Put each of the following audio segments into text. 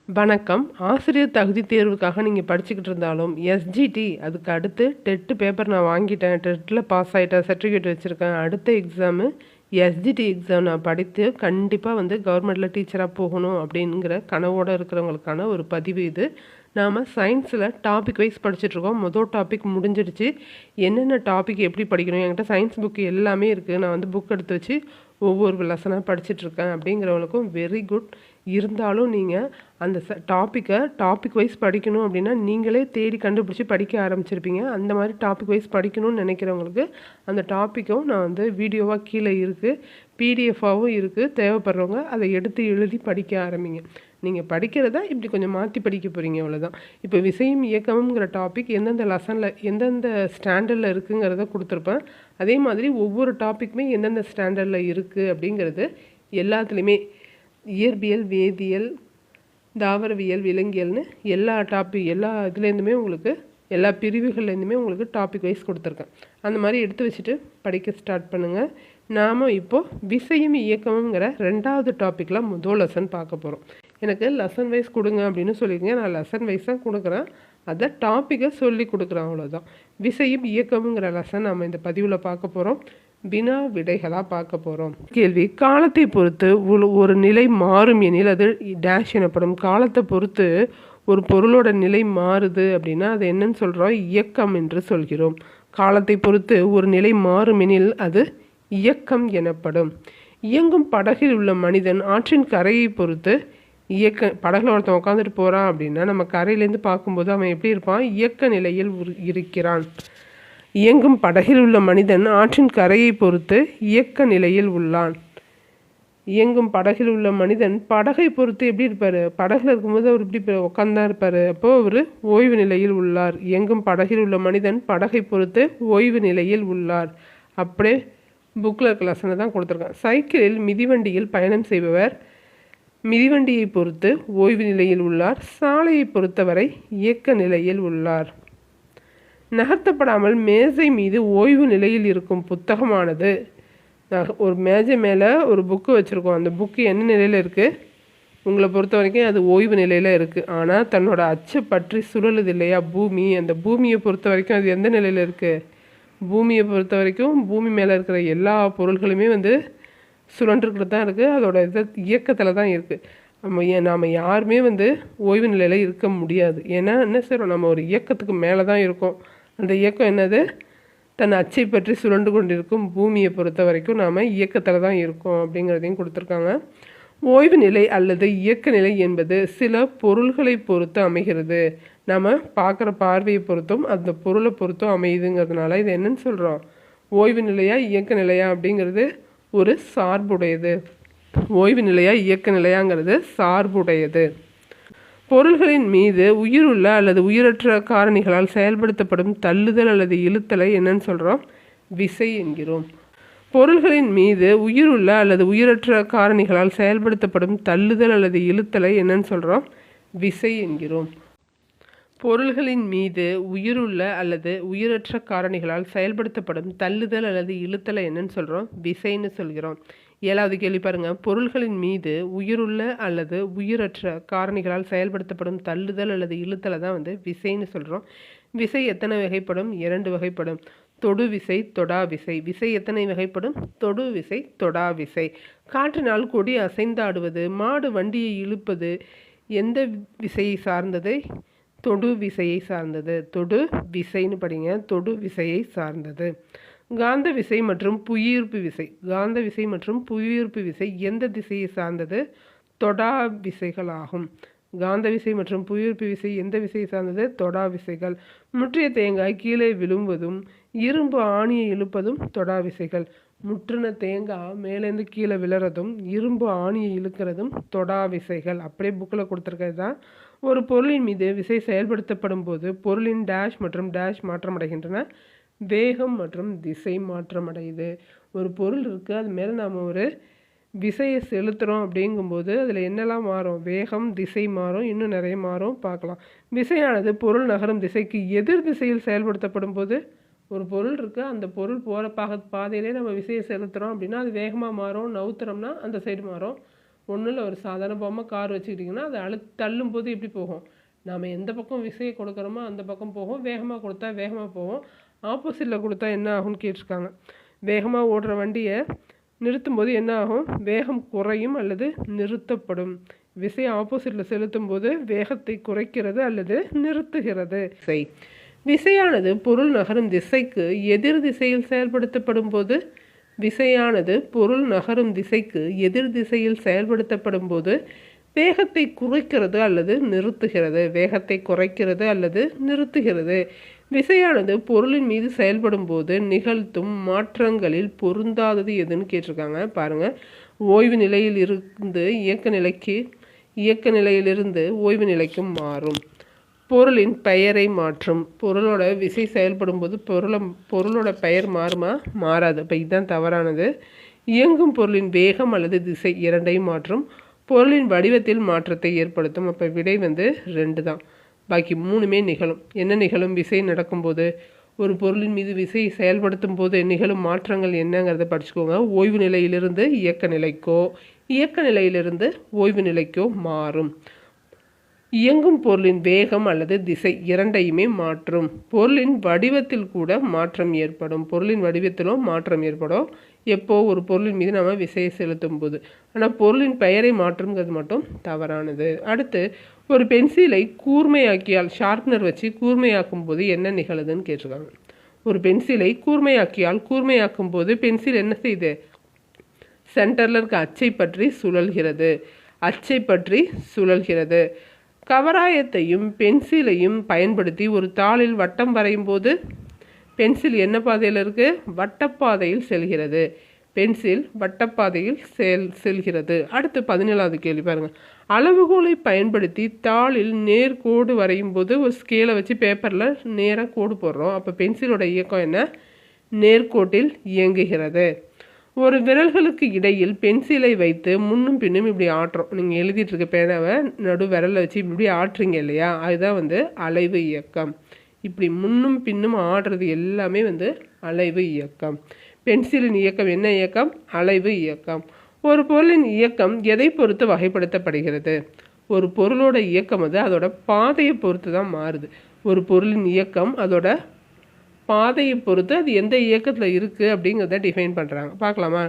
வணக்கம். ஆசிரியர் தகுதி தேர்வுக்காக நீங்க படிச்சுக்கிட்டு இருந்தாலும், எஸ்ஜிடி அதுக்கு அடுத்து டெட் பேப்பர் நான் வாங்கிட்டேன். டெட்ல பாஸ் ஆயிட்டேன். சர்டிஃபிகேட் வச்சிருக்கேன். அடுத்த எக்ஸாமு எஸ்ஜிடி எக்ஸாம் நான் படித்து கண்டிப்பா கவர்மெண்ட்ல டீச்சரா போகணும் அப்படிங்கிற கனவோட இருக்கிறவங்களுக்கான ஒரு பதிவு இது. நாம சயின்ஸ்ல டாபிக் வைஸ் படிச்சுட்ருக்கோம். மொதல் டாபிக் முடிஞ்சிடுச்சு. என்னென்ன டாபிக் எப்படி படிக்கணும், என்கிட்ட சயின்ஸ் புக் எல்லாமே இருக்குது. நான் புக் எடுத்து வச்சு ஒவ்வொரு லெசனாக படிச்சுட்ருக்கேன். அப்படிங்கிறவங்களுக்கும் வெரி குட். இருந்தாலும் நீங்கள் அந்த டாபிக் வைஸ் படிக்கணும் அப்படின்னா நீங்களே தேடி கண்டுபிடிச்சி படிக்க ஆரம்பிச்சிருப்பீங்க. அந்த மாதிரி டாபிக் வைஸ் படிக்கணும்னு நினைக்கிறவங்களுக்கு அந்த டாப்பிக்கும் நான் வீடியோவாக கீழே இருக்குது, பிடிஎஃபாகவும் இருக்குது. தேவைப்படுறவங்க அதை எடுத்து எழுதி படிக்க ஆரம்பிங்க. நீங்கள் படிக்கிறத இப்படி கொஞ்சம் மாற்றி படிக்க போகிறீங்க, அவ்வளோதான். இப்போ விசையும் இயக்கமுங்கிற டாபிக் எந்தெந்த லெசனில் எந்தெந்த ஸ்டாண்டர்டில் இருக்குங்கிறத கொடுத்துருப்பேன். அதே மாதிரி ஒவ்வொரு டாப்பிக்குமே எந்தெந்த ஸ்டாண்டர்டில் இருக்குது அப்படிங்கிறது எல்லாத்துலேயுமே இயற்பியல், வேதியியல், தாவரவியல், விலங்கியல்னு எல்லா இதுலேருந்துமே உங்களுக்கு எல்லா பிரிவுகள்லேருந்துமே உங்களுக்கு டாபிக் வைஸ் கொடுத்துருக்கேன். அந்த மாதிரி எடுத்து வச்சுட்டு படிக்க ஸ்டார்ட் பண்ணுங்கள். நாம் இப்போது விசையும் இயக்கமுங்கிற 2வது டாப்பிக்கில் முதல் லெசன் பார்க்க போகிறோம். எனக்கு லெசன் வைஸ் கொடுங்க அப்படின்னு சொல்லியிருக்கீங்க. நான் லெசன் வைஸ் தான் கொடுக்குறேன். அதை டாப்பிக்கை சொல்லி கொடுக்குறேன், அவ்வளோதான். விசையும் இயக்கமுங்கிற லெசன் நம்ம இந்த பதிவில் பார்க்க போகிறோம். வினா விடைகளாக பார்க்க போகிறோம். கேள்வி: காலத்தை பொறுத்து ஒரு நிலை மாறும் எனில் அது டேஷ் எனப்படும். காலத்தை பொறுத்து ஒரு பொருளோட நிலை மாறுது அப்படின்னா அது என்னன்னு சொல்கிறோம்? இயக்கம் என்று சொல்கிறோம். காலத்தை பொறுத்து ஒரு நிலை மாறும் எனில் அது இயக்கம் எனப்படும். இயங்கும் படகில் உள்ள மனிதன் ஆற்றின் கரையை பொறுத்து படகுல ஒருத்தன் உட்காந்துட்டு போகிறான் அப்படின்னா நம்ம கரையிலேருந்து பார்க்கும்போது அவன் எப்படி இருப்பான்? இயக்க நிலையில் இருக்கிறான். இயங்கும் படகில் உள்ள மனிதன் ஆற்றின் கரையை பொறுத்து இயக்க நிலையில் உள்ளான். இயங்கும் படகில் உள்ள மனிதன் படகை பொறுத்து எப்படி இருப்பார்? படகுல இருக்கும்போது அவர் இப்படி உட்காந்துதான் இருப்பார். அப்போது அவர் ஓய்வு நிலையில் உள்ளார். இயங்கும் படகில் உள்ள மனிதன் படகை பொறுத்து ஓய்வு நிலையில் உள்ளார். அப்படியே புக்கில் இருக்க லெசனை தான் கொடுத்துருக்கேன். சைக்கிளில் மிதிவண்டியில் பயணம் செய்பவர் மிதிவண்டியை பொறுத்து ஓய்வு நிலையில் உள்ளார். சாலையை பொறுத்தவரை இயக்க நிலையில் உள்ளார். நகர்த்தப்படாமல் மேஜை மீது ஓய்வு நிலையில் இருக்கும் புத்தகமானது, ஒரு மேஜை மேலே ஒரு புக்கு வச்சுருக்கோம். அந்த புக்கு என்ன நிலையில் இருக்குது? உங்களை பொறுத்த வரைக்கும் அது ஓய்வு நிலையில் இருக்குது. ஆனால் தன்னோட அச்சு பற்றி சுழலுது இல்லையா பூமி, அந்த பூமியை பொறுத்த வரைக்கும் அது எந்த நிலையில் இருக்குது? பூமியை பொறுத்த வரைக்கும் பூமி மேலே இருக்கிற எல்லா பொருள்களுமே சுழன்றுக்கிட்டு தான் இருக்குது. அதோட இயக்கத்தில் தான் இருக்குது. நாம் யாருமே ஓய்வு நிலையில் இருக்க முடியாது. ஏன்னா என்ன செய்கிறோம்? நம்ம ஒரு இயக்கத்துக்கு மேலே தான் இருக்கோம். அந்த இயக்கம் என்னது? தன் அச்சை பற்றி சுழண்டு கொண்டிருக்கும் பூமியை பொறுத்த வரைக்கும் நாம் இயக்கத்தில் தான் இருக்கோம் அப்படிங்கிறதையும் கொடுத்துருக்காங்க. ஓய்வு நிலை அல்லது இயக்க நிலை என்பது சில பொருள்களை பொறுத்து அமைகிறது. நம்ம பார்க்குற பார்வையை பொறுத்தும் அந்த பொருளை பொறுத்தும் அமையுதுங்கிறதுனால இது என்னன்னு சொல்கிறோம்? ஓய்வு நிலையா இயக்க நிலையா அப்படிங்கிறது ஒரு சார்புடையது. ஓய்வு நிலையா இயக்க நிலையாங்கிறது சார்புடையது. பொருள்களின் மீது உயிருள்ள அல்லது உயிரற்ற காரணிகளால் செயல்படுத்தப்படும் தள்ளுதல் அல்லது இழுத்தலை என்னன்னு சொல்கிறோம்? விசை என்கிறோம். பொருள்களின் மீது உயிருள்ள அல்லது உயிரற்ற காரணிகளால் செயல்படுத்தப்படும் தள்ளுதல் அல்லது இழுத்தலை என்னன்னு சொல்கிறோம்? விசை என்கிறோம். பொருள்களின் மீது உயிருள்ள அல்லது உயிரற்ற காரணிகளால் செயல்படுத்தப்படும் தள்ளுதல் அல்லது இழுத்தலை என்னன்னு சொல்கிறோம்? விசைன்னு சொல்கிறோம். 7வது கேள்வி பாருங்கள். பொருள்களின் மீது உயிருள்ள அல்லது உயிரற்ற காரணிகளால் செயல்படுத்தப்படும் தள்ளுதல் அல்லது இழுத்தலை தான் விசைன்னு சொல்கிறோம். விசை எத்தனை வகைப்படும்? 2 வகைப்படும். தொடு விசை, தொடா விசை. விசை எத்தனை வகைப்படும்? தொடு விசை, தொடா விசை. காற்றினால் கொடி அசைந்தாடுவது, மாடு வண்டியை இழுப்பது எந்த விசையை சார்ந்தது? தொடு விசையை சார்ந்தது. தொடு விசைன்னு படிங்க. தொடு விசையை சார்ந்தது. காந்த விசை மற்றும் புவியீர்ப்பு விசை. காந்த விசை மற்றும் புவியீர்ப்பு விசை எந்த திசையை சார்ந்தது? தொடா விசைகளாகும். காந்த விசை மற்றும் புவியீர்ப்பு விசை எந்த விசையை சார்ந்தது? தொடா விசைகள். முற்றிய தேங்காய் கீழே விழும்பதும் இரும்பு ஆணியை இழுப்பதும் தொடா விசைகள். முற்றின தேங்காய் மேலேருந்து கீழே விழுறதும் இரும்பு ஆணியை இழுக்கிறதும் தொடா விசைகள். அப்படியே புக்கில் கொடுத்துருக்கிறது தான். ஒரு பொருளின் மீது விசை செயல்படுத்தப்படும் போது பொருளின் டேஷ் மற்றும் டேஷ் மாற்றமடைகின்றன. வேகம் மற்றும் திசை மாற்றமடையுது. ஒரு பொருள் இருக்குது, அது மேலே நாம் ஒரு விசையை செலுத்துகிறோம் அப்படிங்கும்போது அதில் என்னெல்லாம் மாறும்? வேகம், திசை மாறும், இன்னும் நிறைய மாறும், பார்க்கலாம். விசையானது பொருள் நகரும் திசைக்கு எதிர் திசையில் செயல்படுத்தப்படும் போது, ஒரு பொருள் இருக்குது, அந்த பொருள் போகிற பாதையிலே நம்ம விசையை செலுத்துகிறோம் அப்படின்னா அது வேகமாக மாறும். நவுத்துறோம்னா அந்த சைடு மாறும். ஒன்றும் இல்லை, ஒரு சாதாரண பொம்மை கார் வச்சுக்கிட்டிங்கன்னா அது தள்ளும் போது எப்படி போகும், நாம் எந்த பக்கம் விசையை கொடுக்குறோமோ அந்த பக்கம் போகும். வேகமாக கொடுத்தா வேகமாக போகும், ஆப்போசிட்டில் கொடுத்தா என்ன ஆகும்னு கேட்டிருக்காங்க. வேகமாக ஓடுற வண்டியை நிறுத்தும் போது என்ன ஆகும், வேகம் குறையும் அல்லது நிறுத்தப்படும். விசையை ஆப்போசிட்டில் செலுத்தும் போது வேகத்தை குறைக்கிறது அல்லது நிறுத்துகிறது. விசையானது பொருள் நகரும் திசைக்கு எதிர் திசையில் செயல்படுத்தப்படும் போது விசையானது பொருள் நகரும் திசைக்கு எதிர் திசையில் செயல்படுத்தப்படும் போது வேகத்தை குறைக்கிறது அல்லது நிறுத்துகிறது. வேகத்தை குறைக்கிறது அல்லது நிறுத்துகிறது. விசையானது பொருளின் மீது செயல்படும் போது நிகழ்த்தும் மாற்றங்களில் பொருந்தாதது எதுன்னு கேட்டிருக்காங்க. பாருங்கள், ஓய்வு நிலையில் இருந்து இயக்க நிலையிலிருந்து ஓய்வு நிலைக்கும் மாறும். பொருளின் பெயரை மாற்றும். பொருளோட விசை செயல்படும் போது பொருளோட பெயர் மாறுமா, மாறாது. இப்போ இதுதான் தவறானது. இயங்கும் பொருளின் வேகம் அல்லது திசை இரண்டையும் மாற்றும். பொருளின் வடிவத்தில் மாற்றத்தை ஏற்படுத்தும். அப்போ விடை 2 தான். பாக்கி 3மே நிகழும். என்ன நிகழும், விசை நடக்கும்போது ஒரு பொருளின் மீது விசையை செயல்படுத்தும் போது நிகழும் மாற்றங்கள் என்னங்கிறத படிச்சுக்கோங்க. ஓய்வு நிலையிலிருந்து இயக்க நிலைக்கோ இயக்க நிலையிலிருந்து ஓய்வு நிலைக்கோ மாறும். இயங்கும் பொருளின் வேகம் அல்லது திசை இரண்டையுமே மாற்றும். பொருளின் வடிவத்தில் கூட மாற்றம் ஏற்படும். பொருளின் வடிவத்திலும் மாற்றம் ஏற்படும் எப்போ, ஒரு பொருளின் மீது நம்ம விசையை செலுத்தும் போது. ஆனால் பொருளின் பெயரை மாற்றுங்கிறது மட்டும் தவறானது. அடுத்து, ஒரு பென்சிலை கூர்மையாக்கியால் ஷார்ப்னர் வச்சு கூர்மையாக்கும் போது என்ன நிகழுதுன்னு கேட்டிருக்காங்க. ஒரு பென்சிலை கூர்மையாக்கும் போது பென்சில் என்ன செய்யுது, சென்டரில் இருக்க அச்சை பற்றி சுழல்கிறது. கவராயத்தையும் பென்சிலையும் பயன்படுத்தி ஒரு தாளில் வட்டம் வரையும் போது பென்சில் என்ன பாதையில் இருக்குது, வட்டப்பாதையில் செல்கிறது. பென்சில் வட்டப்பாதையில் செல்கிறது. அடுத்து 17வது கேள்வி பாருங்கள். அளவுகோலை பயன்படுத்தி தாளில் நேர்கோடு வரையும் போது ஒரு ஸ்கேலை வச்சு பேப்பரில் நேராக கோடு போடுறோம். அப்போ பென்சிலோட இயக்கம் என்ன, நேர்கோட்டில் இயங்குகிறது. ஒரு விரல்களுக்கு இடையில் பென்சிலை வைத்து முன்னும் பின்னும் இப்படி ஆட்டுறோம். நீங்கள் எழுதிட்டு இருக்க பேனாவை நடு விரலை வச்சு இப்படி ஆட்டுறீங்க இல்லையா, அதுதான் அலைவு இயக்கம். இப்படி முன்னும் பின்னும் ஆடுறது எல்லாமே அலைவு இயக்கம். பென்சிலின் இயக்கம் என்ன இயக்கம், அலைவு இயக்கம். ஒரு பொருளின் இயக்கம் எதை பொறுத்து வகைப்படுத்தப்படுகிறது, ஒரு பொருளோட இயக்கம் அதோட பாதையை பொறுத்து தான் மாறுது. ஒரு பொருளின் இயக்கம் அதோட பாதையை பொறுத்து அது எந்த இயக்கத்தில் இருக்குது அப்படிங்கிறத டிஃபைன் பண்ணுறாங்க. பார்க்கலாமா.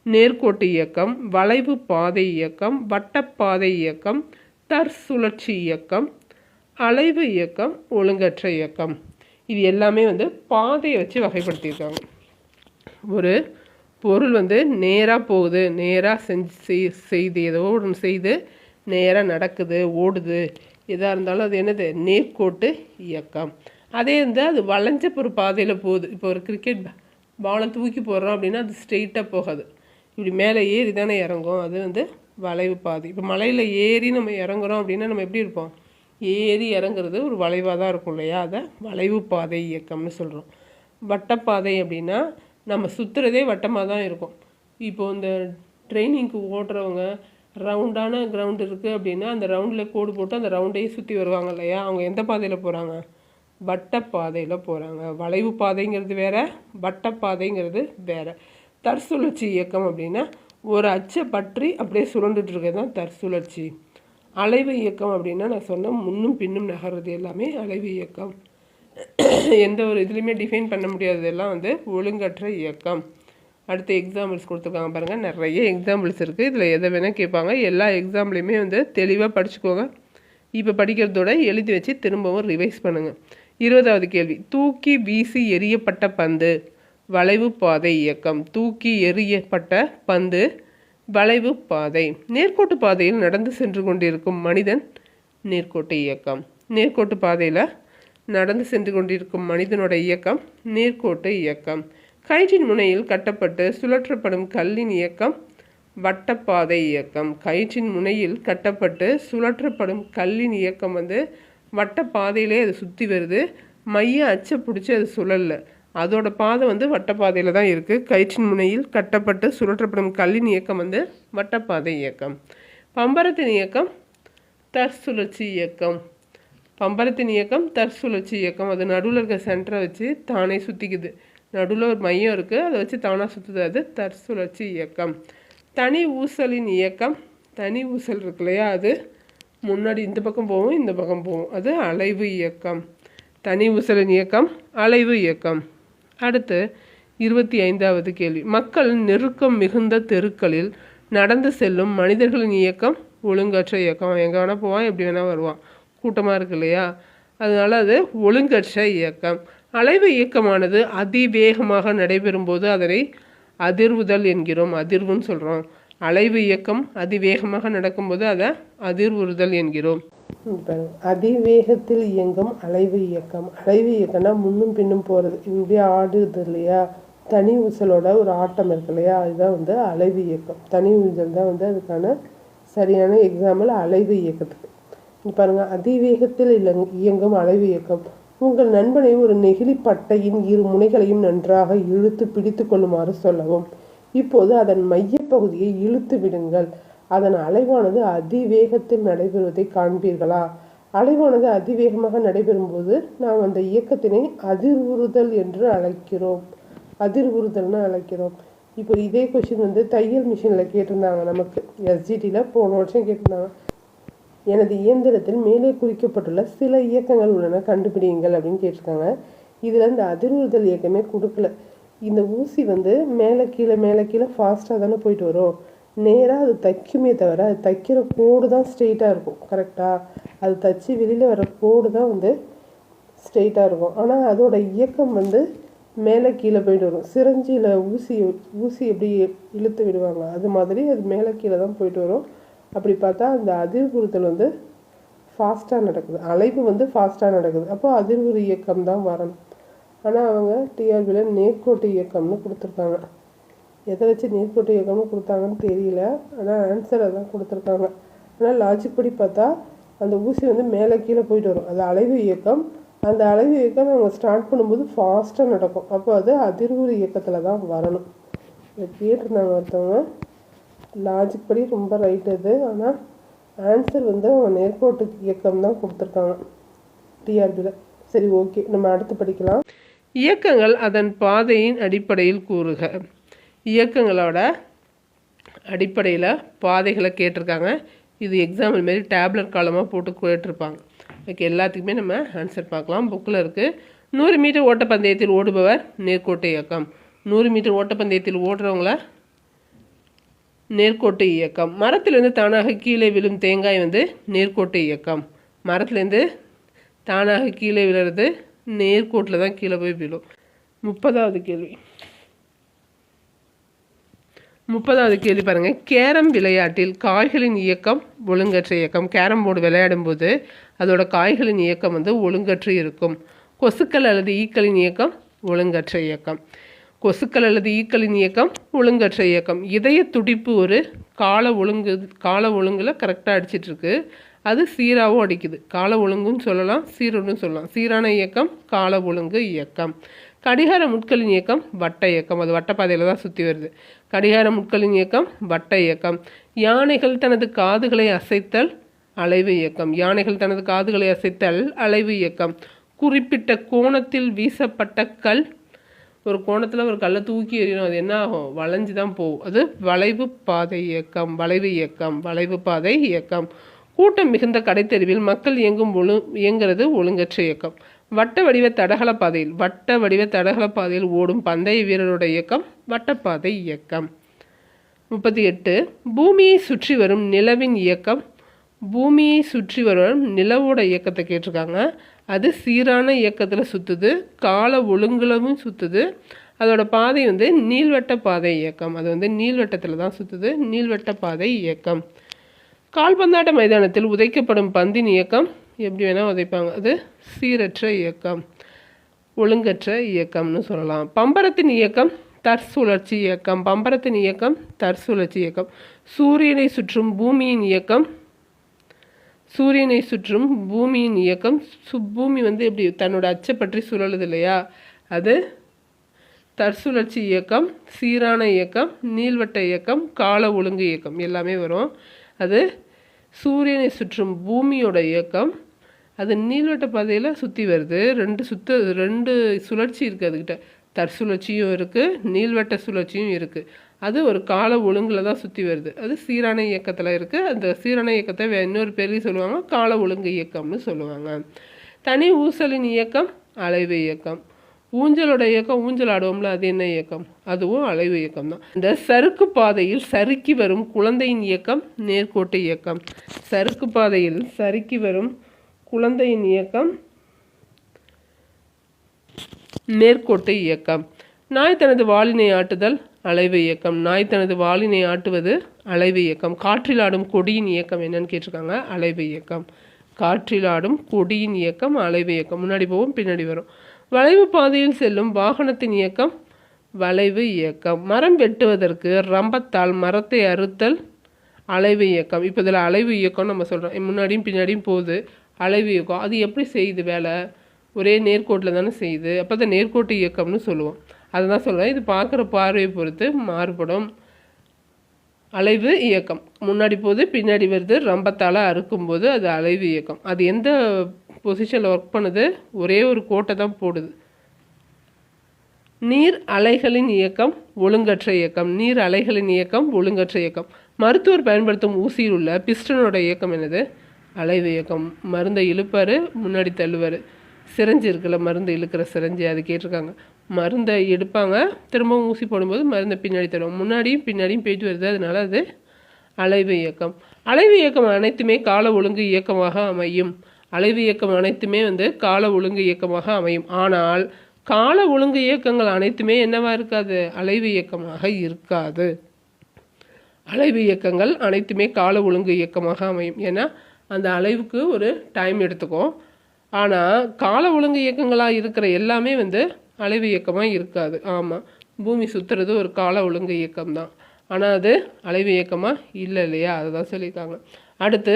நேர்கோட்டு இயக்கம், வளைவு பாதை இயக்கம், வட்டப்பாதை இயக்கம், தற்சுழற்சி இயக்கம், அலைவு இயக்கம், ஒழுங்கற்ற இயக்கம். இது எல்லாமே பாதையை வச்சு வகைப்படுத்தியிருக்காங்க. ஒரு பொருள் நேராக போகுது, நேராக செய்து ஏதோ ஒன்று செய்து நேராக நடக்குது, ஓடுது, எதாக இருந்தாலும் அது என்னது, நேர்கோட்டு இயக்கம். அதே அது வளைஞ்ச ஒரு பாதையில் போகுது. இப்போ ஒரு கிரிக்கெட் பாலை தூக்கி போடுறோம் அப்படின்னா அது ஸ்ட்ரெயிட்டாக போகாது, இப்படி மேலே ஏறி தானே இறங்கும், அது வளைவு பாதை. இப்போ மலையில் ஏறி நம்ம இறங்குறோம் அப்படின்னா நம்ம எப்படி இருப்போம், ஏறி இறங்குறது ஒரு வளைவாக தான் இருக்கும் இல்லையா, அதை வளைவு பாதை இயக்கம்னு சொல்கிறோம். வட்டப்பாதை அப்படின்னா நம்ம சுற்றுறதே வட்டமாக தான் இருக்கும். இப்போது இந்த ட்ரைனிங்க்கு ஓடுறவங்க ரவுண்டான கிரவுண்டு இருக்குது அப்படின்னா அந்த ரவுண்டில் கோடு போட்டு அந்த ரவுண்டையே சுற்றி வருவாங்க இல்லையா, அவங்க எந்த பாதையில் போகிறாங்க, வட்டப்பாதையில் போகிறாங்க. வளைவு பாதைங்கிறது வேறு, வட்டப்பாதைங்கிறது வேறு. தற்சுழற்சி இயக்கம் அப்படின்னா ஒரு அச்சை பற்றி அப்படியே சுழண்டுட்டு இருக்கிறது தான் தற்சுழற்சி. அலைவு இயக்கம் அப்படின்னா நான் சொன்ன முன்னும் பின்னும் நகர்றது எல்லாமே அலைவு இயக்கம். எந்த ஒரு இதுலேயுமே டிஃபைன் பண்ண முடியாததெல்லாம் ஒழுங்கற்ற இயக்கம். அடுத்த எக்ஸாம்பிள்ஸ் கொடுத்துருக்காங்க பாருங்கள், நிறைய எக்ஸாம்பிள்ஸ் இருக்குது. இதில் எதை வேணால் கேட்பாங்க. எல்லா எக்ஸாம்பிளையுமே தெளிவாக படிச்சுக்கோங்க. இப்போ படிக்கிறதோட எழுதி வச்சு திரும்பவும் ரிவைஸ் பண்ணுங்கள். 20வது கேள்வி. தூக்கி வீசி எறியப்பட்ட பந்து, வளைவு பாதை இயக்கம். தூக்கி எறியப்பட்ட பந்து, வளைவு பாதை. நேர்கோட்டு பாதையில் நடந்து சென்று கொண்டிருக்கும் மனிதன், நேர்கோட்டு இயக்கம். நேர்கோட்டு பாதையில் நடந்து சென்று கொண்டிருக்கும் மனிதனோட இயக்கம் நேர்கோட்டு இயக்கம். கயிற்றின் முனையில் கட்டப்பட்டு சுழற்றப்படும் கல்லின் இயக்கம் வட்டப்பாதை இயக்கம். கயிற்றின் முனையில் கட்டப்பட்டு சுழற்றப்படும் கல்லின் இயக்கம் வட்டப்பாதையிலே அது சுற்றி வருது. மைய அச்சை பிடிச்சி அது சுழல்ல, அதோட பாதை வட்டப்பாதையில் தான் இருக்குது. கயிற்றின் முனையில் கட்டப்பட்டு சுழற்றப்படும் கல்லின் இயக்கம் வட்டப்பாதை இயக்கம். பம்பரத்தின் இயக்கம் தற்சுழற்சி இயக்கம். பம்பரத்தின் இயக்கம் தற்சுழற்சி இயக்கம். அது நடுவில் இருக்க சென்டரை வச்சு தானே சுற்றிக்குது. நடுவில் ஒரு மையம் இருக்குது, அதை வச்சு தானாக சுற்றுது, அது தற்சுழற்சி இயக்கம். தனி ஊசலின் இயக்கம் தனி ஊசல் இருக்கு இல்லையா, அது முன்னாடி இந்த பக்கம் போகும், இந்த பக்கம் போகும், அது அலைவு இயக்கம். தனி ஊசலின் இயக்கம் அலைவு இயக்கம். அடுத்து 25வது கேள்வி. மக்கள் நெருக்கம் மிகுந்த தெருக்களில் நடந்து செல்லும் மனிதர்களின் இயக்கம் ஒழுங்கற்ற இயக்கம். எங்கே வேணால் போவான், எப்படி வேணால் வருவான், கூட்டமாக இருக்கு இல்லையா, அதனால் அது ஒழுங்கற்ற இயக்கம். அலைவு இயக்கமானது அதிவேகமாக நடைபெறும் போது அதனை அதிர்வுதல் என்கிறோம். அதிர்வுன்னு சொல்கிறோம். அலைவு இயக்கம் அதிவேகமாக நடக்கும்போது அதை அதிர்வுறுதல் என்கிறோம். அதிவேகத்தில் இயங்கும் அலைவு இயக்கம். அலைவு இயக்கம்னா முன்னும் பின்னும் போகிறது, இப்படியே ஆடுது இல்லையா, தனி ஊசலோட ஒரு ஆட்டம் இருக்கு இல்லையா, அதுதான் அலைவு இயக்கம். தனி ஊசல் தான் அதுக்கான சரியான எக்ஸாம்பிள் அலைவு இயக்கத்துக்கு. பாருங்கள், அதிவேகத்தில் இயங்கும் அலைவு இயக்கம். உங்கள் நண்பனை ஒரு நெகிழி பட்டையின் இரு முனைகளையும் நன்றாக இழுத்து பிடித்து கொள்ளுமாறு சொல்லவும். இப்போது அதன் மையப்பகுதியை இழுத்து விடுங்கள். அதன் அலைவானது அதிவேகத்தில் நடைபெறுவதை காண்பீர்களா? அலைவானது அதிவேகமாக நடைபெறும் போது நாம் அந்த இயக்கத்தினை அதிர்வுறுதல் என்று அழைக்கிறோம். அதிர்வுறுதல்னு அழைக்கிறோம். இப்போ இதே கொஸ்டின் தையல் மிஷினில் கேட்டிருந்தாங்க, நமக்கு எஸ்ஜிடியில் போன வருஷம் கேட்டிருந்தாங்க. எனது இயந்திரத்தில் மேலே குறிக்கப்பட்டுள்ள சில இயக்கங்கள் உள்ளன, கண்டுபிடிங்கள் அப்படின்னு கேட்டிருக்காங்க. இதில் இந்த அதிர்வுறுதல் இயக்கமே கொடுக்கல. இந்த ஊசி மேலே கீழே ஃபாஸ்ட்டாக தானே போயிட்டு வரும், நேராக அது தைக்குமே தவிர அது தைக்கிற கோடு தான் ஸ்ட்ரெயிட்டாக இருக்கும். கரெக்டாக அது தைச்சி வெளியில் வர கோடு தான் ஸ்ட்ரெயிட்டாக இருக்கும். ஆனால் அதோட இயக்கம் மேலே கீழே போயிட்டு வரும். சிரஞ்சியில் ஊசி எப்படி இழுத்து விடுவாங்க, அது மாதிரி அது மேலே கீழே தான் போயிட்டு வரும். அப்படி பார்த்தா அந்த அதிர்வுறுதல் ஃபாஸ்ட்டாக நடக்குது, அலைவு ஃபாஸ்ட்டாக நடக்குது. அப்போ அதிர்வுறு இயக்கம் தான் வரணும். ஆனால் அவங்க டிஆர்பியில் நேர்கோட்டு இயக்கம்னு கொடுத்துருக்காங்க. எதை வச்சு நேர்கோட்டு இயக்கம்னு கொடுத்தாங்கன்னு தெரியல, ஆனால் ஆன்சரை தான் கொடுத்துருக்காங்க. ஆனால் லாஜிக் படி பார்த்தா அந்த ஊசி மேலே கீழே போயிட்டு வரும், அது அலைவு இயக்கம். அந்த அலைவு இயக்கம் அவங்க ஸ்டார்ட் பண்ணும்போது ஃபாஸ்ட்டாக நடக்கும். அப்போ அது அதிர்வுறு இயக்கத்தில் தான் வரணும். இதை கேட்டிருந்தாங்க ஒருத்தவங்க. லாஜிக் படி ரொம்ப ரைட் அது. ஆனால் ஆன்சர் அவங்க நேர்கோட்டு இயக்கம் தான் கொடுத்துருக்காங்க டிஆர்பியில். சரி, ஓகே, நம்ம அடுத்து படிக்கலாம். இயக்கங்கள் அதன் பாதையின் அடிப்படையில் கூறுக. இயக்கங்களோட அடிப்படையில் பாதைகளை கேட்டிருக்காங்க. இது எக்ஸாம்பிள் மாரி டேப்லெட் காலமாக போட்டு கேட்டிருப்பாங்க. ஓகே, எல்லாத்துக்குமே நம்ம ஆன்சர் பார்க்கலாம். புக்கில் இருக்குது. 100 மீட்டர் ஓட்டப்பந்தயத்தில் ஓடுபவர் நேர்கோட்டு இயக்கம். 100 மீட்டர் ஓட்டப்பந்தயத்தில் ஓடுறவங்கள நேர்கோட்டு இயக்கம். மரத்திலேருந்து தானாக கீழே விழும் தேங்காய் நேர்கோட்டு இயக்கம். மரத்துலேருந்து தானாக கீழே விழுறது நேர்கோட்டில் தான் கீழே போய் விழும். 30வது கேள்வி பாருங்கள். கேரம் விளையாட்டில் காய்களின் இயக்கம் ஒழுங்கற்ற இயக்கம். கேரம் போர்டு விளையாடும்போது அதோட காய்களின் இயக்கம் ஒழுங்கற்று இருக்கும். கொசுக்கள் அல்லது ஈக்களின் இயக்கம் ஒழுங்கற்ற இயக்கம். கொசுக்கள் அல்லது ஈக்களின் இயக்கம் ஒழுங்கற்ற இயக்கம். இதய துடிப்பு ஒரு கால ஒழுங்கில் கரெக்டாக அடிச்சிட்ருக்கு, அது சீராகவும் அடிக்குது. கால ஒழுங்குன்னு சொல்லலாம், சீருன்னு சொல்லலாம். சீரான இயக்கம் கால ஒழுங்கு இயக்கம். கடிகார முட்களின் இயக்கம் வட்ட இயக்கம், அது வட்டப்பாதையில் தான் சுற்றி வருது. கடிகார முட்களின் இயக்கம் வட்ட இயக்கம். யானைகள் தனது காதுகளை அசைத்தல் அலைவு இயக்கம். யானைகள் தனது காதுகளை அசைத்தல் அலைவு இயக்கம். குறிப்பிட்ட கோணத்தில் வீசப்பட்ட கல், ஒரு கோணத்தில் ஒரு கல்லை தூக்கி எறியணும், அது என்ன ஆகும், வளைஞ்சு தான் போகும், அது வளைவு பாதை இயக்கம். வளைவு இயக்கம் வளைவு பாதை இயக்கம். கூட்டம் மிகுந்த கடைத்தெருவில் மக்கள் இயங்குறது ஒழுங்கற்ற இயக்கம். வட்ட வடிவ தடகள பாதையில் ஓடும் பந்தய வீரரோட இயக்கம் வட்டப்பாதை இயக்கம். 38. பூமியை சுற்றி வரும் நிலவின் இயக்கம். பூமியை சுற்றி வரும் நிலவோட இயக்கத்தை கேட்டிருக்காங்க. அது சீரான இயக்கத்தில் சுற்றுது, கால ஒழுங்குலவும் சுற்றுது. அதோட பாதை நீள்வட்ட பாதை இயக்கம். அது நீள்வட்டத்தில் தான் சுற்றுது, நீள்வட்ட பாதை இயக்கம். கால்பந்தாட்ட மைதானத்தில் உதைக்கப்படும் பந்தின் இயக்கம் எப்படி வேணால் உதைப்பாங்க, அது சீரற்ற இயக்கம், ஒழுங்கற்ற இயக்கம்னு சொல்லலாம். பம்பரத்தின் இயக்கம் தற்சுழற்சி இயக்கம். பம்பரத்தின் இயக்கம் தற்சுழற்சி இயக்கம். சூரியனை சுற்றும் பூமியின் இயக்கம் பூமி எப்படி தன்னோட அச்சை பற்றி சுழலுது இல்லையா, அது தற்சுழற்சி இயக்கம், சீரான இயக்கம், நீள்வட்ட இயக்கம், கால ஒழுங்கு இயக்கம் எல்லாமே வரும். அது சூரியனை சுற்றும் பூமியோட இயக்கம், அது நீள்வட்ட பாதையில் சுற்றி வருது. ரெண்டு சுழற்சி இருக்குது அதுக்கிட்ட. தற்சுழற்சியும் இருக்குது, நீள்வட்ட சுழற்சியும் இருக்குது. அது ஒரு கால ஒழுங்கில் தான் சுற்றி வருது. அது சீரான இயக்கத்தில் இருக்குது. அந்த சீரான இயக்கத்தை இன்னொரு பேர்லையும் சொல்லுவாங்க, கால ஒழுங்கு இயக்கம்னு சொல்லுவாங்க. தனி ஊசலின் இயக்கம் அலைவு இயக்கம். ஊஞ்சலோட இயக்கம், ஊஞ்சல் ஆடுவோம்ல, அது என்ன இயக்கம்? அதுவும் அலைவு இயக்கம் தான். இந்த சறுக்கு பாதையில் சறுக்கி வரும் குழந்தையின் இயக்கம் நேர்கோட்டு இயக்கம். சறுக்கு பாதையில் சறுக்கி வரும் குழந்தையின் இயக்கம் நேர்கோட்டு இயக்கம். நாய் தனது வாலினை ஆட்டுதல் அலைவு இயக்கம். நாய் தனது வாலினை ஆட்டுவது அலைவு இயக்கம். காற்றில் ஆடும் கொடியின் இயக்கம் என்னன்னு கேட்டிருக்காங்க, அலைவு இயக்கம். காற்றில் ஆடும் கொடியின் இயக்கம் அலைவு இயக்கம். முன்னாடி போகும், பின்னாடி வரும். வளைவு பாதையில் செல்லும் வாகனத்தின் இயக்கம் வளைவு இயக்கம். மரம் வெட்டுவதற்கு ரம்பத்தால் மரத்தை அறுத்தல் அலைவு இயக்கம். இப்போ இதில் அலைவு இயக்கம் நம்ம சொல்கிறோம், முன்னாடியும் பின்னாடியும் போகுது, அலைவு இயக்கம். அது எப்படி செய்யுது வேலை? ஒரே நேர்கோட்டில் தானே செய்யுது. அப்போ தான் நேர்கோட்டு இயக்கம்னு சொல்லுவோம். அதை தான் சொல்கிறேன். இது பார்க்குற பார்வையை பொறுத்து மாறுபடும். அலைவு இயக்கம் முன்னாடி போகுது, பின்னாடி வருது, ரம்பத்தால் அறுக்கும்போது அது அலைவு இயக்கம். அது எந்த பொசிஷனில் ஒர்க் பண்ணுது? ஒரே ஒரு கோட்டை தான் போடுது. நீர் அலைகளின் இயக்கம் ஒழுங்கற்ற இயக்கம். நீர் அலைகளின் இயக்கம் ஒழுங்கற்ற இயக்கம். மருத்துவர் பயன்படுத்தும் ஊசியில் உள்ள பிஸ்டனோட இயக்கம் என்னது? அலைவு இயக்கம். மருந்தை இழுப்பார், முன்னாடி தள்ளுவார். சிரஞ்சு இருக்குல்ல, மருந்து இழுக்கிற சிரஞ்சு, அது கேட்டிருக்காங்க. மருந்தை எடுப்பாங்க, திரும்பவும் ஊசி போடும்போது மருந்தை பின்னாடி தருவாங்க. முன்னாடியும் பின்னாடியும் போயிட்டு வருது, அதனால அது அலைவு இயக்கம். அலைவு இயக்கம் அனைத்துமே கால ஒழுங்கு இயக்கமாக அமையும். அலைவு இயக்கம் அனைத்துமே கால ஒழுங்கு இயக்கமாக அமையும். ஆனால் கால ஒழுங்கு இயக்கங்கள் அனைத்துமே என்னவா இருக்காது? அலைவு இயக்கமாக இருக்காது. அலைவு இயக்கங்கள் அனைத்துமே கால ஒழுங்கு இயக்கமாக அமையும். ஏன்னா அந்த அலைவுக்கு ஒரு டைம் எடுத்துக்கும். ஆனால் கால ஒழுங்கு இயக்கங்களாக இருக்கிற எல்லாமே அலைவு இயக்கமாக இருக்காது. ஆமாம், பூமி சுற்றுறது ஒரு கால ஒழுங்கு இயக்கம்தான், ஆனால் அது அலைவு இயக்கமாக இல்லை இல்லையா? அதை தான் சொல்லியிருக்காங்க. அடுத்து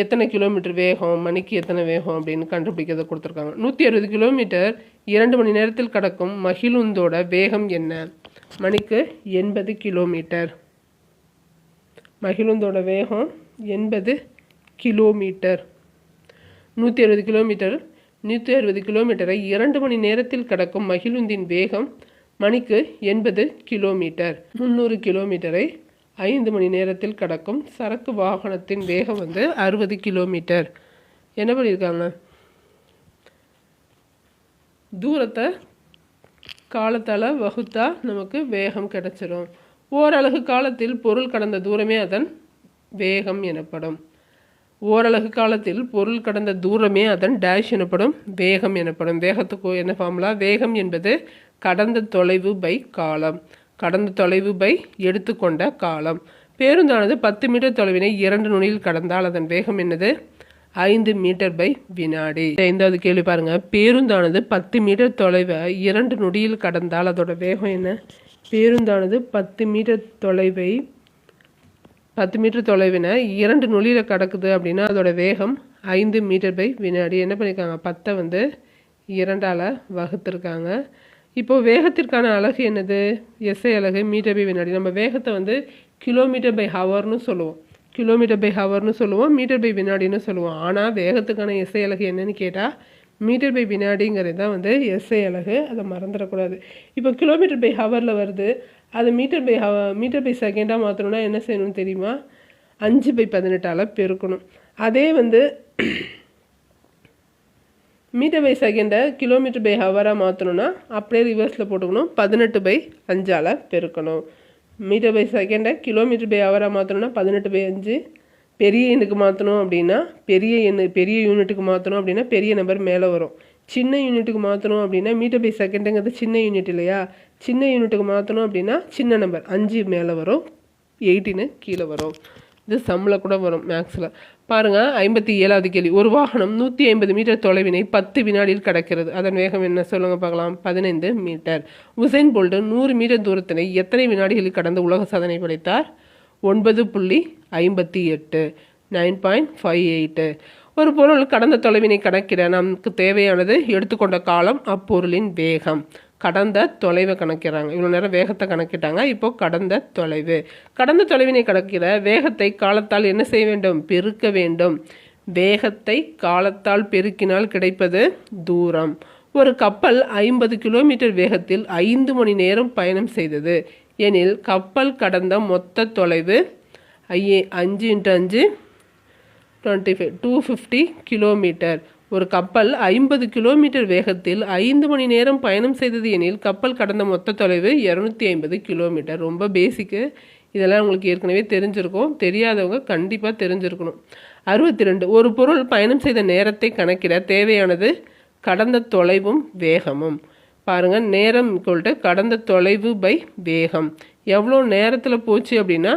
எத்தனை கிலோமீட்டர் வேகம், மணிக்கு எத்தனை வேகம் அப்படின்னு கண்டுபிடிக்கிறத கொடுத்துருக்காங்க. 160 கிலோமீட்டர் 2 மணி நேரத்தில் கடக்கும் மகிழுந்தோட வேகம் என்ன? மணிக்கு 80 கிலோமீட்டர். மகிழுந்தோட வேகம் 80 கிலோமீட்டர். 160 கிலோமீட்டரை 2 மணி நேரத்தில் கடக்கும் மகிழுந்தின் வேகம் மணிக்கு 80 கிலோமீட்டர். 300 கிலோமீட்டரை 5 மணி நேரத்தில் கடக்கும் சரக்கு வாகனத்தின் வேகம் 60 கிலோமீட்டர். என்ன பண்ணியிருக்காங்க? தூரத்தை காலத்தால் வகுத்தா நமக்கு வேகம் கிடைச்சிடும். ஓரலகு காலத்தில் பொருள் கடந்த தூரமே அதன் வேகம் எனப்படும். ஓரலகு காலத்தில் பொருள் கடந்த தூரமே அதன் டேஷ் எனப்படும், வேகம் எனப்படும். வேகத்துக்கு என்ன ஃபார்முலா? வேகம் என்பது கடந்த தொலைவு பை காலம். கடந்த தொலைவு பை எடுத்துக்கொண்ட காலம். பேருந்தானது 10 மீட்டர் தொலைவினை 2 நொடியில் கடந்தால் அதன் வேகம் என்னது? 5 மீட்டர் பை வினாடி. 5வது கேள்வி பாருங்க. பேருந்தானது 10 மீட்டர் தொலைவை 2 நொடியில் கடந்தால் அதோட வேகம் என்ன? பேருந்தானது 10 மீட்டர் தொலைவினை 2 நொடியில் கடக்குது அப்படின்னா அதோட வேகம் 5 மீட்டர் பை வினாடி. என்ன பண்ணியிருக்காங்க? 10 2ஆல் வகுத்திருக்காங்க. இப்போது வேகத்திற்கான அலகு என்னது? எஸ்ஐ அலகு மீட்டர் பை வினாடி. நம்ம வேகத்தை கிலோமீட்டர் பை ஹவர்னு சொல்லுவோம். கிலோமீட்டர் பை ஹவர்னு சொல்லுவோம், மீட்டர் பை வினாடின்னு சொல்லுவோம். ஆனால் வேகத்துக்கான எஸ்ஐ அலகு என்னன்னு கேட்டால் மீட்டர் பை வினாடிங்கிறது தான் எஸ்ஐ அலகு. அதை மறந்துடக்கூடாது. இப்போ கிலோமீட்டர் பை ஹவரில் வருது, அது மீட்டர் பை செகண்டாக மாற்றணும்னா என்ன செய்யணும்னு தெரியுமா? 5/18ஆல் பெருக்கணும். அதே மீட்டர் பை செகண்டை கிலோமீட்டர் பை ஹவராக மாற்றணும்னா அப்படியே ரிவர்ஸில் போட்டுக்கணும், 18/5ஆல் பெருக்கணும். மீட்டர் பை செகண்டை கிலோமீட்டர் பை ஹவராக மாற்றணும்னா 18/5. பெரிய எண்ணுக்கு மாற்றணும் அப்படின்னா பெரிய யூனிட்டுக்கு மாற்றணும் அப்படின்னா பெரிய நம்பர் மேலே வரும். சின்ன யூனிட்டுக்கு மாற்றணும் அப்படின்னா மீட்டர் பை செகண்டுங்கிறது சின்ன யூனிட் இல்லையா? சின்ன யூனிட்டுக்கு மாற்றணும் அப்படின்னா சின்ன நம்பர் 5 மேலே வரும், 18 கீழே வரும். இது சம்மில் கூட வரும் மேக்ஸில். பாருங்கள், 57வது கேள்வி. ஒரு வாகனம் 150 மீட்டர் தொலைவினை 10 வினாடியில் கடக்கிறது. அதன் வேகம் என்ன சொல்லுங்கள் பார்க்கலாம்? 15 மீட்டர். உசைன் போல்ட் 100 மீட்டர் தூரத்தினை எத்தனை வினாடிகளில் கடந்து உலக சாதனை படைத்தார்? 9.58, 9.58. ஒரு பொருள் கடந்த தொலைவினை கணக்கிட நமக்கு தேவையானது எடுத்துக்கொண்ட காலம், அப்பொருளின் வேகம். கடந்த தொலைவை கணக்கிறாங்க. இவ்வளோ நேரம் வேகத்தை கணக்கிட்டாங்க, இப்போ கடந்த தொலைவினை கணக்கிட வேகத்தை காலத்தால் என்ன செய்ய வேண்டும்? பெருக்க வேண்டும். வேகத்தை காலத்தால் பெருக்கினால் கிடைப்பது தூரம். ஒரு கப்பல் 50 கிலோமீட்டர் வேகத்தில் 5 மணி நேரம் பயணம் செய்தது. எனில் கப்பல் கடந்த மொத்த தொலைவு 5 × 5 25 250 கிலோமீட்டர். ஒரு கப்பல் 50 கிலோமீட்டர் வேகத்தில் 5 மணி நேரம் பயணம் செய்தது எனில் கப்பல் கடந்த மொத்த தொலைவு 250 கிலோமீட்டர். ரொம்ப பேசிக்கு, இதெல்லாம் உங்களுக்கு ஏற்கனவே தெரிஞ்சிருக்கும். தெரியாதவங்க கண்டிப்பாக தெரிஞ்சிருக்கணும். 62 ஒரு பொருள் பயணம் செய்த நேரத்தை கணக்கிட தேவையானது கடந்த தொலைவும் வேகமும். பாருங்கள், நேரம் = கடந்த தொலைவு பை வேகம். எவ்வளோ நேரத்தில் போச்சு அப்படின்னா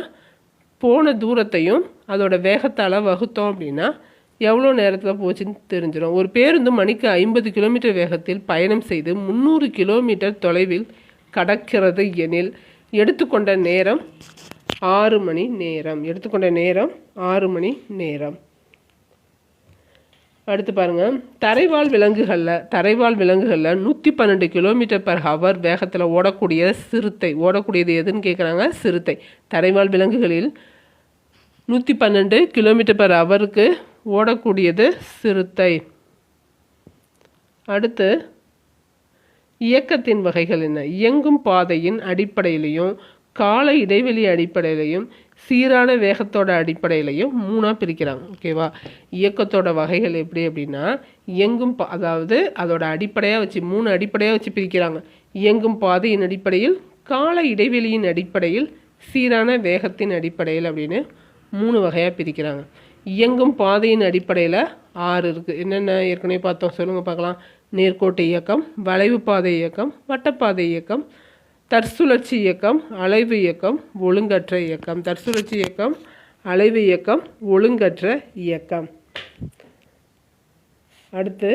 போன தூரத்தையும் அதோட வேகத்தால் வகுத்தோம் அப்படின்னா எவ்வளோ நேரத்தில் போச்சுன்னு தெரிஞ்சிடும். ஒரு பேருந்து மணிக்கு 50 கிலோமீட்டர் வேகத்தில் பயணம் செய்து 300 கிலோமீட்டர் தொலைவில் கடக்கிறது எனில் எடுத்துக்கொண்ட நேரம் 6 மணி நேரம். எடுத்துக்கொண்ட நேரம் 6 மணி நேரம். அடுத்து பாருங்கள், தரைவாழ் விலங்குகளில் 112 km/h வேகத்தில் ஓடக்கூடிய சிறுத்தை. ஓடக்கூடியது எதுன்னு கேட்குறாங்க, சிறுத்தை. தரைவாழ் விலங்குகளில் 112 km/h ஓடக்கூடியது சிறுத்தை. அடுத்து இயக்கத்தின் வகைகள் என்ன? இயங்கும் பாதையின் அடிப்படையிலையும் கால இடைவெளி அடிப்படையிலையும் சீரான வேகத்தோட அடிப்படையிலையும் 3ஆக பிரிக்கிறாங்க. ஓகேவா? இயக்கத்தோட வகைகள் எப்படி அப்படின்னா, இயங்கும் அதாவது அதோட அடிப்படையாக வச்சு 3 அடிப்படையாக வச்சு பிரிக்கிறாங்க. இயங்கும் பாதையின் அடிப்படையில், கால இடைவெளியின் அடிப்படையில், சீரான வேகத்தின் அடிப்படையில் அப்படின்னு 3 வகையாக பிரிக்கிறாங்க. இயங்கும் பாதையின் அடிப்படையில் 6 இருக்குது. என்னென்ன ஏற்கனவே பார்த்தோம், சொல்லுங்கள் பார்க்கலாம். நேர்கோட்டு இயக்கம், வளைவு பாதை இயக்கம், வட்டப்பாதை இயக்கம், தற்சுழற்சி இயக்கம், அலைவு இயக்கம், ஒழுங்கற்ற இயக்கம். தற்சுழற்சி இயக்கம், அலைவு இயக்கம், ஒழுங்கற்ற இயக்கம். அடுத்து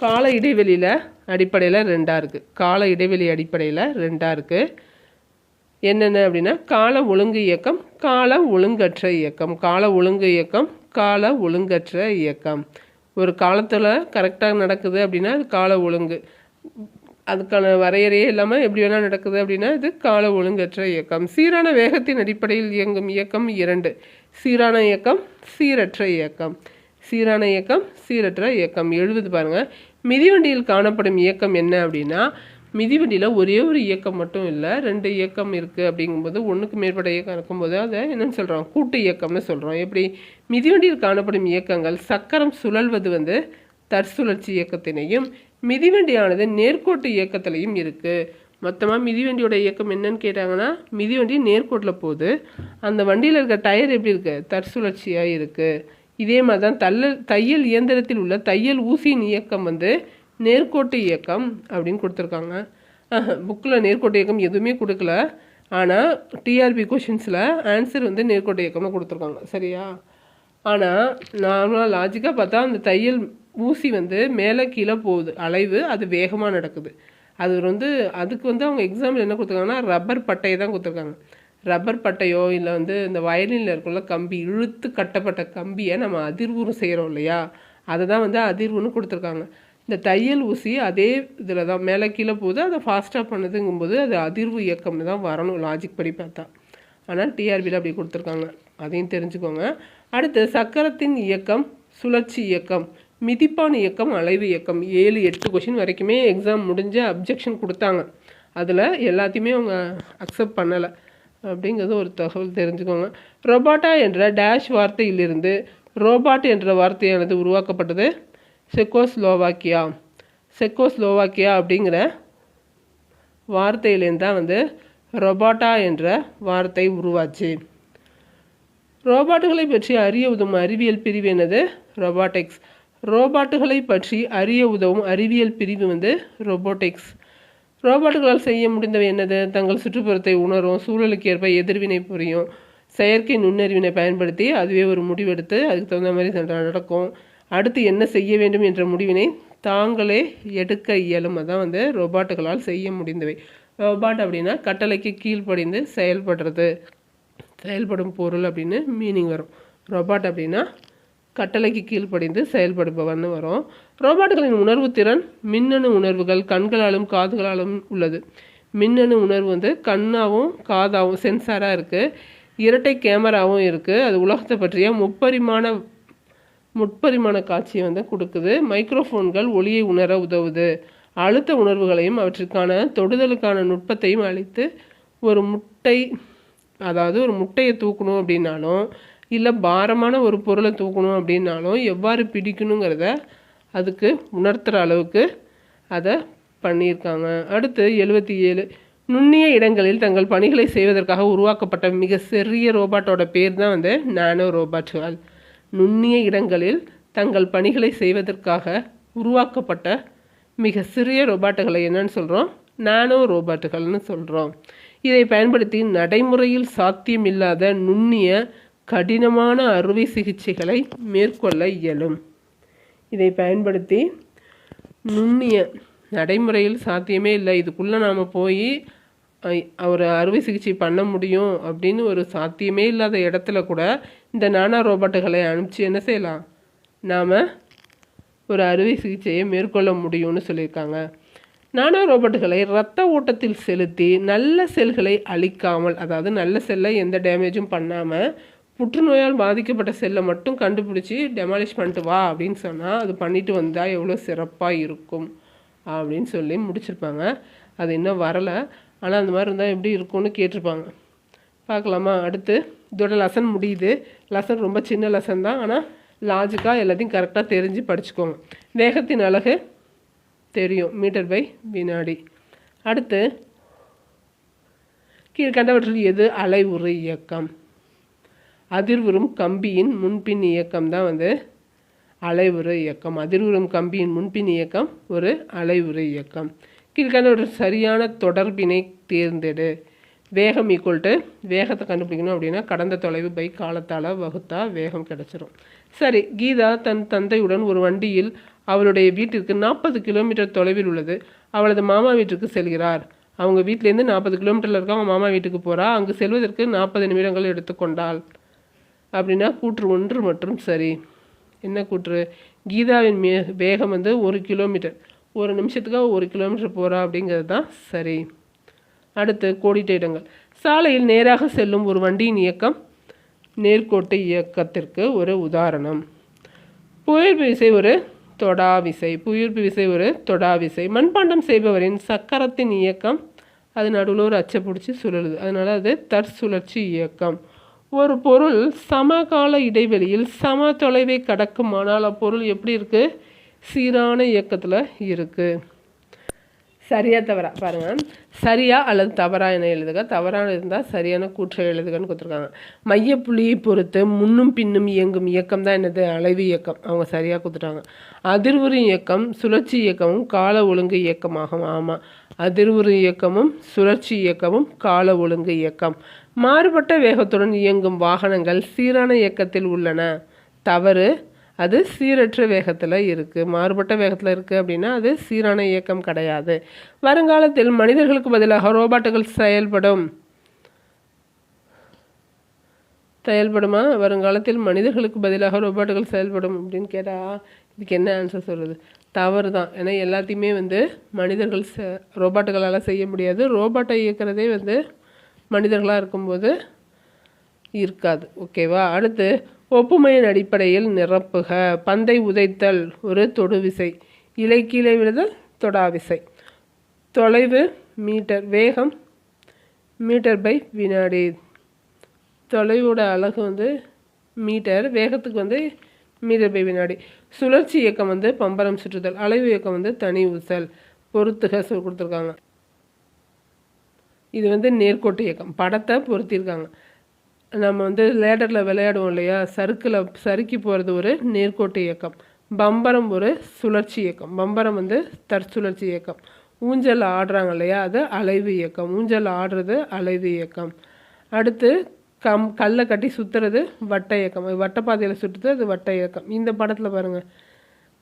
கால இடைவெளியில் அடிப்படையில் 2ஆக இருக்குது. கால இடைவெளி அடிப்படையில் 2ஆக இருக்குது. என்னென்ன அப்படின்னா, கால ஒழுங்கு இயக்கம், கால ஒழுங்கற்ற இயக்கம். கால ஒழுங்கு இயக்கம், கால ஒழுங்கற்ற இயக்கம். ஒரு காலத்தில் கரெக்டாக நடக்குது அப்படின்னா அது கால ஒழுங்கு. அதுக்கான வரையறையே இல்லாமல் எப்படி வேணால் நடக்குது அப்படின்னா இது கால ஒழுங்கற்ற இயக்கம். சீரான வேகத்தின் அடிப்படையில் இயங்கும் இயக்கம் 2. சீரான இயக்கம், சீரற்ற இயக்கம். சீரான இயக்கம், சீரற்ற இயக்கம். 70 பாருங்கள். மிதிவண்டியில் காணப்படும் இயக்கம் என்ன அப்படின்னா, மிதிவண்டியில் ஒரே ஒரு இயக்கம் மட்டும் இல்லை, 2 இயக்கம் இருக்குது. அப்படிங்கும்போது ஒன்றுக்கு மேற்பட்ட இயக்கம் இருக்கும்போது அதை என்னென்னு சொல்கிறோம், கூட்டு இயக்கம்னு சொல்கிறோம். எப்படி? மிதிவண்டியில் காணப்படும் இயக்கங்கள், சக்கரம் சுழல்வது தற்சுழற்சி இயக்கத்தினையும், மிதிவண்டியானது நேர்கோட்டு இயக்கத்திலையும் இருக்குது. மொத்தமாக மிதிவண்டியோட இயக்கம் என்னன்னு கேட்டாங்கன்னா, மிதிவண்டி நேர்கோட்டில் போகுது, அந்த வண்டியில் இருக்க டயர் எப்படி இருக்குது, தற்சுழற்சியாக இருக்குது. இதே மாதிரி தான் தையல் இயந்திரத்தில் உள்ள தையல் ஊசியின் இயக்கம் நேர்கோட்டு இயக்கம் அப்படின்னு கொடுத்துருக்காங்க. புக்கில் நேர்கோட்டு இயக்கம் எதுவுமே கொடுக்கல, ஆனால் டிஆர்பி கொஷின்ஸில் ஆன்சர் நேர்கோட்டு இயக்கமாக கொடுத்துருக்காங்க. சரியா? ஆனால் நார்மலாக லாஜிக்காக பார்த்தா அந்த தையல் ஊசி மேலே கீழே போகுது, அலைவு, அது வேகமாக நடக்குது. அது அதுக்கு அவங்க எக்ஸாம்பிள் என்ன கொடுத்துருக்காங்கன்னா, ரப்பர் பட்டையை தான் கொடுத்துருக்காங்க. ரப்பர் பட்டையோ இல்லை இந்த வயலினில் இருக்குள்ள கம்பி, இழுத்து கட்டப்பட்ட கம்பியை நம்ம அதிர்வுன்னு செய்கிறோம் இல்லையா, அதை தான் அதிர்வுன்னு கொடுத்துருக்காங்க. இந்த தையல் ஊசி அதே இதில் தான் மேலே கீழே போகுது, அதை ஃபாஸ்ட்டாக பண்ணுதுங்கும்போது அது அதிர்வு இயக்கம்னு தான் வரணும் லாஜிக் படி பார்த்தா. ஆனால் டிஆர்பியில் அப்படி கொடுத்துருக்காங்க, அதையும் தெரிஞ்சுக்கோங்க. அடுத்து சக்கரத்தின் இயக்கம், சுழற்சி இயக்கம், மிதிப்பான் இயக்கம், அலைவு இயக்கம். 7-8 கொஷின் வரைக்குமே எக்ஸாம் முடிஞ்ச அப்ஜெக்ஷன் கொடுத்தாங்க. அதில் எல்லாத்தையுமே அவங்க அக்செப்ட் பண்ணலை அப்படிங்கிறது ஒரு தகவல் தெரிஞ்சுக்கோங்க. ரொபாட்டா என்ற டேஷ் வார்த்தையிலிருந்து ரோபாட் என்ற வார்த்தையானது உருவாக்கப்பட்டது. செக்கோஸ்லோவாக்கியா. செக்கோஸ்லோவாக்கியா அப்படிங்கிற வார்த்தையிலேருந்து தான் ரொபாட்டா என்ற வார்த்தை உருவாச்சு. ரோபாட்டுகளை பற்றி அறிய உதவும் அறிவியல் பிரிவு என்னது? ரொபாட்டிக்ஸ். ரோபாட்டுகளை பற்றி அறிய உதவும் அறிவியல் பிரிவு ரொபோட்டிக்ஸ். ரோபாட்டுகளால் செய்ய முடிந்தவை என்னது? தங்கள் சுற்றுப்புறத்தை உணரும், சூழலுக்கு ஏற்ப எதிர்வினை புரியும், செயற்கை நுண்ணறிவினை பயன்படுத்தி அதுவே ஒரு முடிவெடுத்து அதுக்கு தகுந்த மாதிரி நடக்கும். அடுத்து என்ன செய்ய வேண்டும் என்ற முடிவினை தாங்களே எடுக்க இயலும். அதான் ரோபாட்டுகளால் செய்ய முடிந்தவை. ரோபாட் அப்படின்னா கட்டளைக்கு கீழ்ப்படிந்து செயல்படுறது, செயல்படும் பொருள் அப்படின்னு மீனிங் வரும். ரோபாட் அப்படின்னா கட்டளைக்கு கீழ்ப்படிந்து செயல்படுபவன்னு வரும். ரோபாட்டுகளின் உணர்வு திறன் மின்னணு உணர்வுகள் கண்களாலும் காதுகளாலும் உள்ளது. மின்னணு உணர்வு கண்ணாகவும் காதாகவும் சென்சாராக இருக்குது. இரட்டை கேமராவும் இருக்குது. அது உலகத்தை பற்றிய முப்பரிமாண காட்சியை கொடுக்குது. மைக்ரோஃபோன்கள் ஒளியை உணர உதவுது. அழுத்த உணர்வுகளையும் அவற்றிற்கான தொடுதலுக்கான நுட்பத்தையும் அளித்து ஒரு முட்டை, அதாவது ஒரு முட்டையை தூக்கணும் அப்படின்னாலும் இல்லை பாரமான ஒரு பொருளை தூக்கணும் அப்படின்னாலும் எவ்வாறு பிடிக்கணுங்கிறத அதுக்கு உணர்த்துகிற அளவுக்கு அதை பண்ணியிருக்காங்க. அடுத்து 77, நுண்ணிய இடங்களில் தங்கள் பணிகளை செய்வதற்காக உருவாக்கப்பட்ட மிக சிறிய ரோபாட்டோட பேர் தான் வந்து நானோ ரோபாட்டுகள். நுண்ணிய இடங்களில் தங்கள் பணிகளை செய்வதற்காக உருவாக்கப்பட்ட மிக சிறிய ரோபாட்டுகளை என்னன்னு சொல்கிறோம்? நானோ ரோபாட்டுகள்னு சொல்கிறோம். இதை பயன்படுத்தி நடைமுறையில் சாத்தியமில்லாத நுண்ணிய கடினமான அறுவை சிகிச்சைகளை மேற்கொள்ள இயலும். இதை பயன்படுத்தி நுண்ணிய, நடைமுறையில் சாத்தியமே இல்லை, இதுக்குள்ளே நாம் போய் ஒரு அறுவை சிகிச்சை பண்ண முடியும் அப்படின்னு ஒரு சாத்தியமே இல்லாத இடத்துல கூட இந்த நானோ ரோபாட்டுகளை அனுப்பிச்சு என்ன செய்யலாம்? நாம் ஒரு அறுவை சிகிச்சையை மேற்கொள்ள முடியும்னு சொல்லியிருக்காங்க. நானோ ரோபோட்டுகளை இரத்த ஓட்டத்தில் செலுத்தி நல்ல செல்களை அழிக்காமல், அதாவது நல்ல செல்லை எந்த டேமேஜும் பண்ணாமல் புற்றுநோயால் பாதிக்கப்பட்ட செல்லை மட்டும் கண்டுபிடிச்சி டெமாலிஷ் பண்ணிட்டு வா அப்படின்னு சொன்னால் அது பண்ணிட்டு வந்தால் எவ்வளோ சிறப்பாக இருக்கும் அப்படின்னு சொல்லி முடிச்சிருப்பாங்க. அது இன்னும் வரலை, ஆனால் அந்த மாதிரி இருந்தால் எப்படி இருக்கும்னு கேட்டிருப்பாங்க. பார்க்கலாமா? அடுத்து இதோட லெசன் முடியுது. லெசன் ரொம்ப சின்ன லெசன் தான், ஆனால் லாஜிக்காக எல்லாத்தையும் கரெக்டாக தெரிஞ்சு படிச்சுக்கோங்க. வேகத்தின் அலகு தெரியும், மீட்டர் பை வினாடி. அடுத்து கீழ்கண்டவற்றில் எது அலைவுறு இயக்கம்? அதிர்வுறும் கம்பியின் முன்பின் இயக்கம் தான் வந்து அலைவுறு இயக்கம். அதிர்வுறும் கம்பியின் முன்பின் இயக்கம் ஒரு அலைவுறு இயக்கம். கீழ்கண்டவற்றில் சரியான தொடர்பினை தேர்ந்தெடு. வேகம் ஈக்குவல் வேகத்தை கண்டுபிடிக்கணும் அப்படின்னா கடந்த தொலைவு பை காலத்தால் வகுத்தா வேகம் கிடச்சிரும். சரி, கீதா தன் தந்தையுடன் ஒரு வண்டியில் அவளுடைய வீட்டிற்கு 40 கிலோமீட்டர் தொலைவில் உள்ளது அவளது மாமா வீட்டுக்கு செல்கிறார். அவங்க வீட்டிலேருந்து 40 கிலோமீட்டரில் இருக்க அவங்க மாமா வீட்டுக்கு போகிறா. அங்கு செல்வதற்கு 40 நிமிடங்கள் எடுத்துக்கொண்டாள் அப்படின்னா கூற்று 1 மற்றும் சரி. என்ன கூற்று? கீதாவின் வேகம் வந்து 1 கிலோமீட்டர், ஒரு நிமிஷத்துக்கு 1 கிலோமீட்டர் போகிறா அப்படிங்கிறது தான் சரி. அடுத்து கோடிட்ட இடங்கள். சாலையில் நேராக செல்லும் ஒரு வண்டியின் இயக்கம் நேர்கோட்டு இயக்கத்திற்கு ஒரு உதாரணம். புவியீர்ப்பு விசை ஒரு தொடாவிசை. புவியீர்ப்பு விசை ஒரு தொடாவிசை. மண்பாண்டம் செய்பவரின் சக்கரத்தின் இயக்கம், அது நடுவில் ஒரு அச்சை பிடிச்சி சுழலுது, அதனால் அது தற்சுழற்சி இயக்கம். ஒரு பொருள் சமகால இடைவெளியில் சம தொலைவை கடக்குமானால் அப்பொருள் எப்படி இருக்குது? சீரான இயக்கத்தில் இருக்குது. சரியா தவறா பாருங்கள். சரியா அல்லது தவறா என எழுதுக. தவறான இருந்தால் சரியான கூற்றை எழுதுகன்னு கொடுத்துருக்காங்க. மையப்புள்ளியை பொறுத்து முன்னும் பின்னும் இயங்கும் இயக்கம் தான் என்னது? அலைவு இயக்கம். அவங்க சரியாக கொடுத்துட்டாங்க. அதிர்வுறு இயக்கம் சுழற்சி இயக்கமும் கால ஒழுங்கு இயக்கமாகும். ஆமாம், அதிர்வுறு இயக்கமும் சுழற்சி இயக்கமும் கால ஒழுங்கு இயக்கம். மாறுபட்ட வேகத்துடன் இயங்கும் வாகனங்கள் சீரான இயக்கத்தில் உள்ளன. தவறு, அது சீரற்ற வேகத்தில் இருக்குது. மாறுபட்ட வேகத்தில் இருக்குது அப்படின்னா அது சீரான இயக்கம் கிடையாது. வருங்காலத்தில் மனிதர்களுக்கு பதிலாக ரோபாட்டுகள் செயல்படுமா? வருங்காலத்தில் மனிதர்களுக்கு பதிலாக ரோபாட்டுகள் செயல்படும் அப்படின்னு கேட்டால் இதுக்கு என்ன ஆன்சர் சொல்கிறது? தவறு தான். ஏன்னா எல்லாத்தையுமே வந்து மனிதர்கள் ரோபாட்டுகளால் செய்ய முடியாது. ரோபாட்டை இயக்கிறதே வந்து மனிதர்களாக இருக்கும்போது இருக்காது. ஓகேவா? அடுத்து ஒப்புமையின் அடிப்படையில் நிரப்புக. பந்தை உதைத்தல் ஒரு தொடுவிசை, இலை கீழே விழுதல் தொடாவிசை. தொலைவு மீட்டர், வேகம் மீட்டர் பை வினாடி. தொலைவோட அலகு வந்து மீட்டர், வேகத்துக்கு வந்து மீட்டர் பை வினாடி. சுழற்சி இயக்கம் வந்து பம்பரம் சுற்றுதல், அலைவு இயக்கம் வந்து தனி ஊசல். பொறுத்துக கொடுத்துருக்காங்க. இது வந்து நேர்கோட்டு இயக்கம், படத்தை பொருத்தியிருக்காங்க. நம்ம வந்து லேடரில் விளையாடுவோம் இல்லையா, சறுக்கி போகிறது ஒரு நேர்கோட்டு இயக்கம். பம்பரம் ஒரு சுழற்சி இயக்கம். பம்பரம் வந்து தற்சுழற்சி இயக்கம். ஊஞ்சல் ஆடுறாங்க இல்லையா, அது அலைவு இயக்கம். ஊஞ்சல் ஆடுறது அலைவு இயக்கம். அடுத்து கல்லை கட்டி சுற்றுறது வட்ட இயக்கம். வட்டப்பாதையில் சுற்றுறது அது வட்ட இயக்கம். இந்த படத்தில் பாருங்கள்,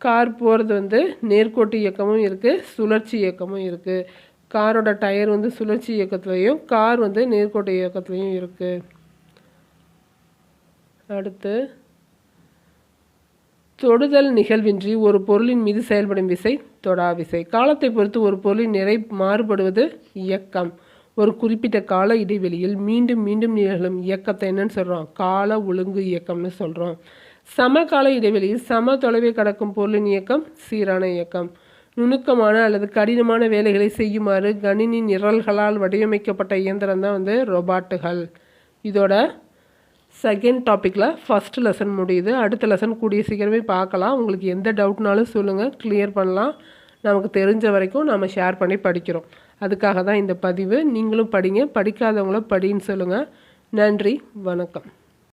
கார் போகிறது வந்து நேர்கோட்டு இயக்கமும் இருக்குது, சுழற்சி இயக்கமும் இருக்குது. காரோட டயர் வந்து சுழற்சி இயக்கத்துலேயும் கார் வந்து நேர்கோட்டு இயக்கத்துலேயும் இருக்குது. அடுத்து தொடுதல் நிகழ்வின்றி ஒரு பொருளின் மீது செயல்படும் விசை தொடாவிசை. காலத்தை பொறுத்து ஒரு பொருளின் நிறை மாறுபடுவது இயக்கம். ஒரு குறிப்பிட்ட கால இடைவெளியில் மீண்டும் மீண்டும் நிகழும் இயக்கத்தை என்னன்னு சொல்கிறோம்? கால ஒழுங்கு இயக்கம்னு சொல்கிறோம். சமகால இடைவெளியில் சம தொலைவை கடக்கும் பொருளின் இயக்கம் சீரான இயக்கம். நுணுக்கமான அல்லது கடினமான வேலைகளை செய்யுமாறு கணினி நிரல்களால் வடிவமைக்கப்பட்ட இயந்திரம் தான் வந்து ரொபாட்டுகள். இதோட செகண்ட் டாப்பிக்கில் ஃபஸ்ட் லெசன் முடியுது. அடுத்த லெசன் கூடிய சீக்கிரமே பார்க்கலாம். உங்களுக்கு எந்த டவுட்னாலும் சொல்லுங்கள், கிளியர் பண்ணலாம். நமக்கு தெரிஞ்ச வரைக்கும் நம்ம ஷேர் பண்ணி படிக்கிறோம். அதுக்காக தான் இந்த பதிவு. நீங்களும் படிங்க, படிக்காதவங்கள படின்னு சொல்லுங்கள். நன்றி, வணக்கம்.